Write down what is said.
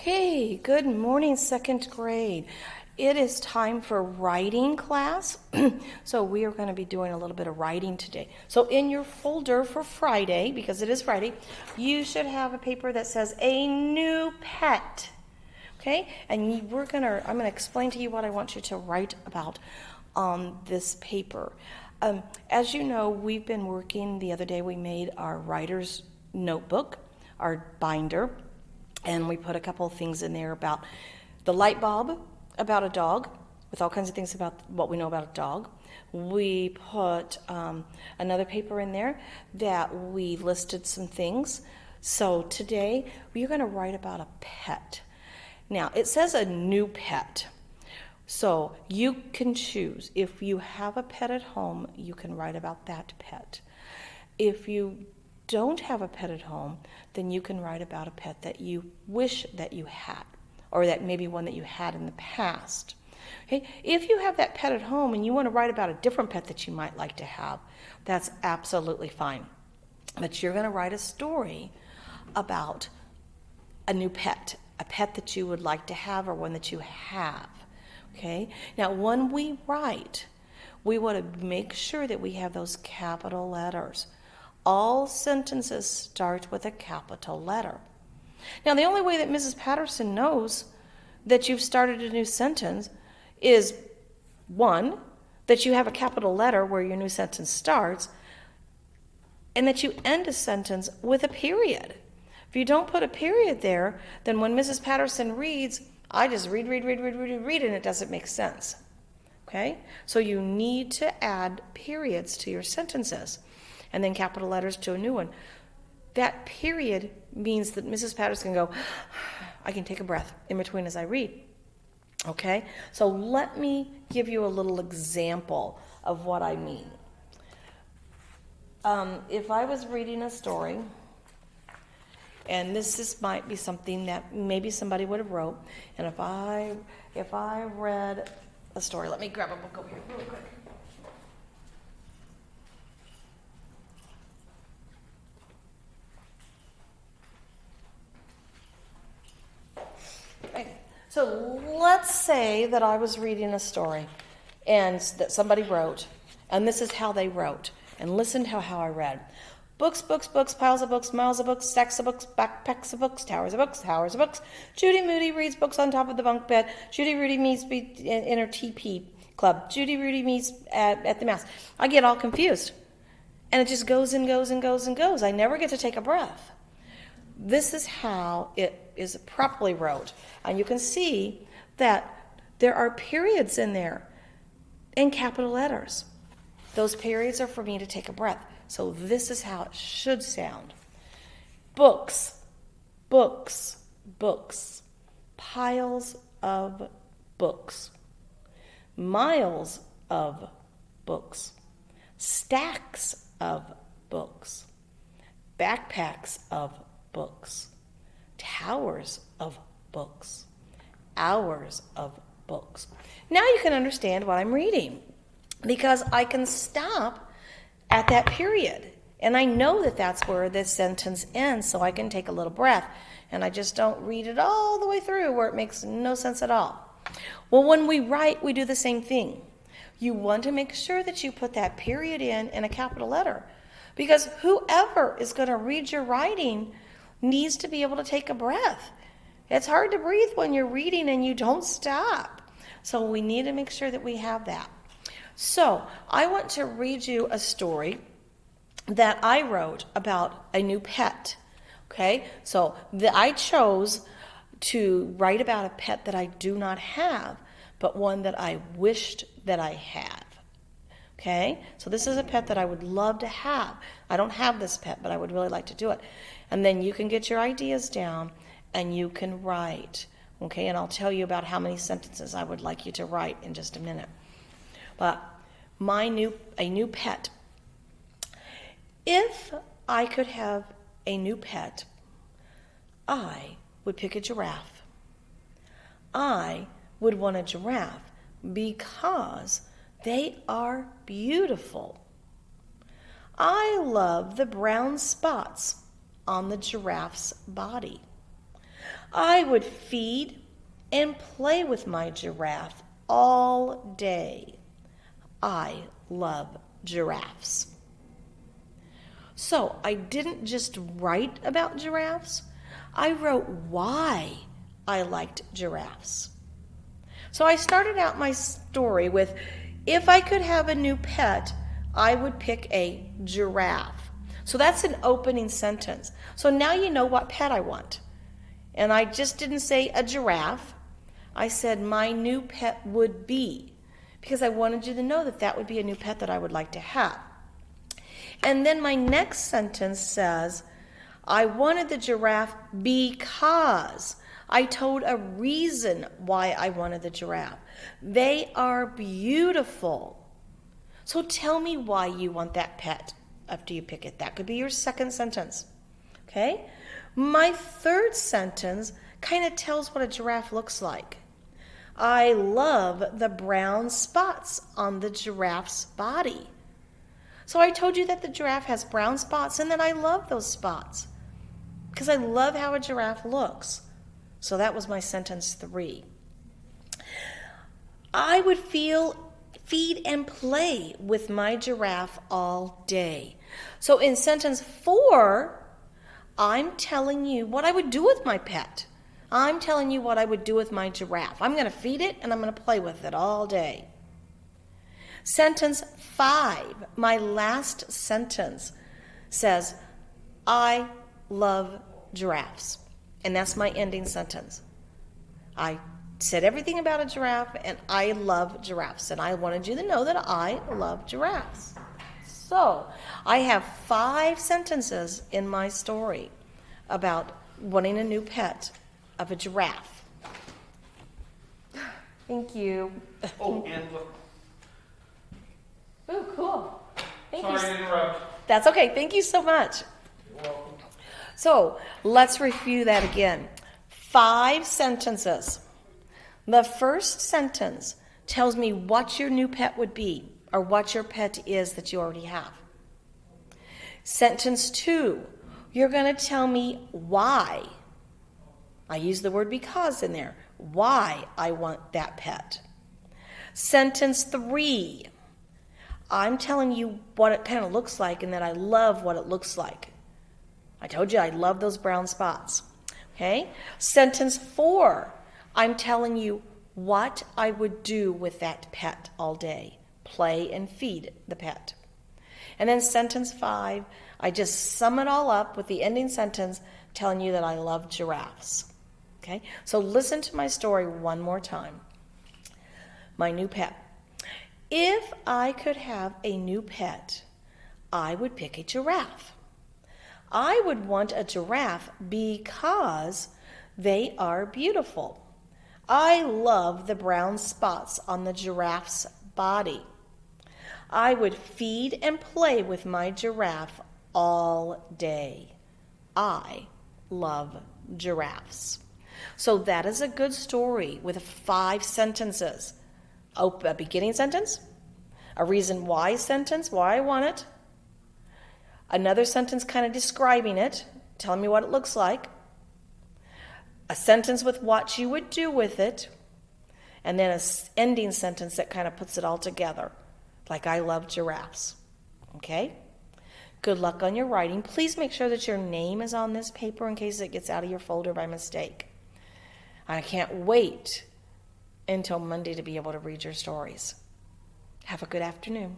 Okay, good morning, second grade. It is time for writing class. So we are going to be doing a little bit of writing today. So in your folder for Friday, because it is Friday, you should have a paper that says a new pet. Okay, and I'm going to explain to you what I want you to write about on this paper. As you know, we've been working. The other day we made our writer's notebook, our binder, and we put a couple of things in there about the light bulb, about a dog, with all kinds of things about what we know about a dog. We put another paper in there that we listed some things. So today we're going to write about a pet. Now, it says a new pet. So you can choose. If you have a pet at home, you can write about that pet. If you don't have a pet at home, then you can write about a pet that you wish that you had, or that maybe one that you had in the past. Okay? If you have that pet at home and you want to write about a different pet that you might like to have, that's absolutely fine. But you're going to write a story about a new pet, a pet that you would like to have or one that you have. Okay? Now, when we write, we want to make sure that we have those capital letters. All sentences start with a capital letter. Now, the only way that Mrs. Patterson knows that you've started a new sentence is, one, that you have a capital letter where your new sentence starts, and that you end a sentence with a period. If you don't put a period there, then when Mrs. Patterson reads, I just read, and it doesn't make sense. Okay? So you need to add periods to your sentences, and then capital letters to a new one. That period means that Mrs. Patterson can go, I can take a breath in between as I read. Okay? So let me give you a little example of what I mean. If I was reading a story, and this might be something that maybe somebody would have wrote, and if I read a story, let me grab a book over here real quick. Okay. So let's say that I was reading a story and that somebody wrote, and this is how they wrote, and listen to how I read. Books, books, books, piles of books, miles of books, stacks of books, backpacks of books, towers of books, towers of books. Judy Moody reads books on top of the bunk bed. Judy Rudy meets in her TP club. Judy Rudy meets at the mass. I get all confused. And it just goes and goes and goes and goes. I never get to take a breath. This is how it is properly wrote. And you can see that there are periods in there in capital letters. Those periods are for me to take a breath. So this is how it should sound. Books, books, books, piles of books, miles of books, stacks of books, backpacks of books, towers of books, hours of books. Now you can understand what I'm reading, because I can stop at that period. And I know that that's where this sentence ends, so I can take a little breath. And I just don't read it all the way through where it makes no sense at all. Well, when we write, we do the same thing. You want to make sure that you put that period in a capital letter, because whoever is going to read your writing needs to be able to take a breath. It's hard to breathe when you're reading and you don't stop. So we need to make sure that we have that. So I want to read you a story that I wrote about a new pet. Okay, so I chose to write about a pet that I do not have, but one that I wished that I had. Okay, so this is a pet that I would love to have. I don't have this pet, but I would really like to do it. And then you can get your ideas down and you can write. Okay, and I'll tell you about how many sentences I would like you to write in just a minute. But a new pet. If I could have a new pet, I would pick a giraffe. I would want a giraffe because they are beautiful. I love the brown spots on the giraffe's body. I would feed and play with my giraffe all day. I love giraffes. So I didn't just write about giraffes, I wrote why I liked giraffes. So I started out my story with, if I could have a new pet, I would pick a giraffe. So that's an opening sentence. So now you know what pet I want. And I just didn't say a giraffe. I said my new pet would be, because I wanted you to know that that would be a new pet that I would like to have. And then my next sentence says, I wanted the giraffe because I told a reason why I wanted the giraffe. They are beautiful. So tell me why you want that pet after you pick it. That could be your second sentence. Okay? My third sentence kind of tells what a giraffe looks like. I love the brown spots on the giraffe's body. So I told you that the giraffe has brown spots and that I love those spots because I love how a giraffe looks. So that was my sentence 3. I would feed and play with my giraffe all day. So in sentence 4, I'm telling you what I would do with my pet. I'm telling you what I would do with my giraffe. I'm going to feed it and I'm going to play with it all day. Sentence 5, my last sentence, says, I love giraffes. And that's my ending sentence. I said everything about a giraffe and I love giraffes. And I wanted you to know that I love giraffes. So I have 5 sentences in my story about wanting a new pet of a giraffe. Thank you. Oh, and look. Oh, cool. Thank you. Sorry to interrupt. That's okay. Thank you so much. You're welcome. So let's review that again. 5 sentences. The first sentence tells me what your new pet would be or what your pet is that you already have. Sentence 2, you're going to tell me why. I use the word because in there. Why I want that pet. Sentence 3, I'm telling you what it kind of looks like and that I love what it looks like. I told you I love those brown spots. Okay? Sentence 4, I'm telling you what I would do with that pet all day. Play and feed the pet. And then sentence 5, I just sum it all up with the ending sentence telling you that I love giraffes. Okay? So listen to my story one more time. My new pet. If I could have a new pet, I would pick a giraffe. I would want a giraffe because they are beautiful. I love the brown spots on the giraffe's body. I would feed and play with my giraffe all day. I love giraffes. So that is a good story with 5 sentences. A beginning sentence, a reason why sentence, why I want it, another sentence kind of describing it, telling me what it looks like, a sentence with what you would do with it, and then an ending sentence that kind of puts it all together, like I love giraffes. Okay? Good luck on your writing. Please make sure that your name is on this paper in case it gets out of your folder by mistake. I can't wait until Monday to be able to read your stories. Have a good afternoon.